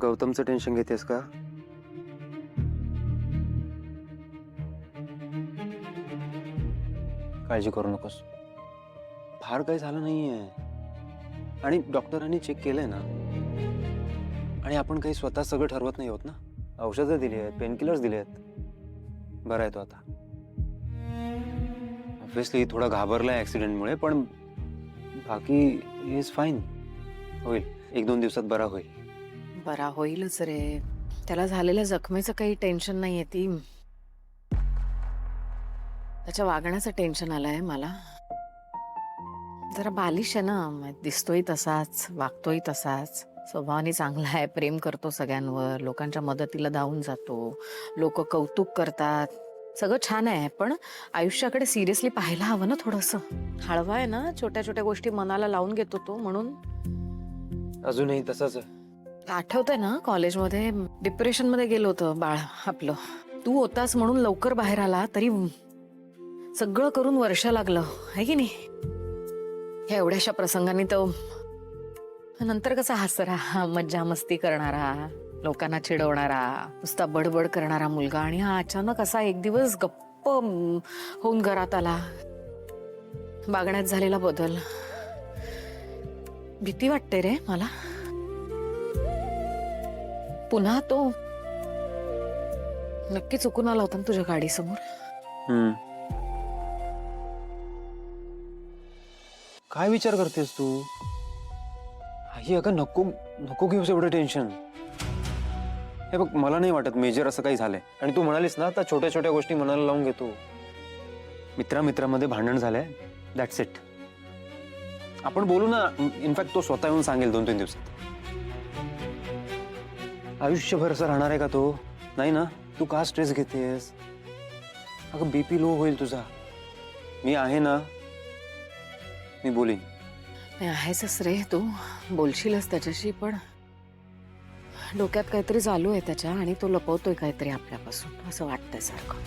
गौतमचं tension घेतेस का? काळजी करू नकोस, फार काही झालं नाहीये. आणि डॉक्टरांनी चेक केलंय ना. आणि आपण काही स्वतः सगळं ठरवत नाही होत ना. औषधं दिली आहेत, पेनकिलर्स दिले आहेत. बरा आहे तो आता. ऑब्व्हियसली थोडा घाबरलाय ऍक्सिडेंटमुळे, पण बाकी ही इज फाईन. होईल, 1-2 दिवसात बरा होईल. बरा होईलच रे. त्याला झालेल्या जखमेचं काही टेन्शन नाहीये. ती त्याच्या वागण्याचं टेन्शन आलंय मला. जरा बालिश आहे ना, दिसतोय तसाच, वागतोय तसाच. स्वभावाने चांगला आहे, प्रेम करतो सगळ्यांवर, लोकांच्या मदतीला धावून जातो, लोक कौतुक करतात, सगळं छान आहे. पण आयुष्याकडे सिरियसली पाहायला हवं ना थोडंसं. हळवा आहे ना, छोट्या छोट्या गोष्टी मनाला लावून घेतो तो, म्हणून. अजूनही तसंच आहे. आठवतंय ना, कॉलेजमध्ये डिप्रेशन मध्ये गेलो होतं बाळ आपलं. तू होतास म्हणून लवकर बाहेर आला, तरी सगळं करून वर्ष लागलं आहे की नाही. ह्या एवढ्याशा प्रसंगांनी तो नंतर कसा हसरा, मज्जा मस्ती करणारा, लोकांना चिडवणारा, नुसता बडबड करणारा मुलगा, आणि हा अचानक असा एक दिवस गप्प होऊन घरात आला. वागण्यात झालेला बदल, भीती वाटते रे मला. पुन्हा तो नक्की चुकून आला होता ना तुझ्या गाडीसमोर. काय विचार करतेस तू? आई, अगं नको नको घेऊस एवढं टेन्शन. हे बघ, मला नाही वाटत मेजर असं काही झालंय. आणि तू म्हणालीस ना, आता छोट्या छोट्या गोष्टी मनाला लावून घेतो. मित्रामित्रामध्ये भांडण झालंय, दॅट्स इट. आपण बोलू ना. इनफॅक्ट तो स्वतः येऊन सांगेल 2-3 दिवसात. आयुष्यभर असं राहणार आहे का तो? नाही ना. तू का स्ट्रेस घेतेस? अगं बीपी लो होईल तुझा. मी आहे ना, मी बोलीन. नाही आहेसच रे तू, बोलशीलच त्याच्याशी, पण डोक्यात काहीतरी चालू आहे त्याच्या, आणि तो लपवतोय काहीतरी आपल्यापासून असं वाटतंय सारखं.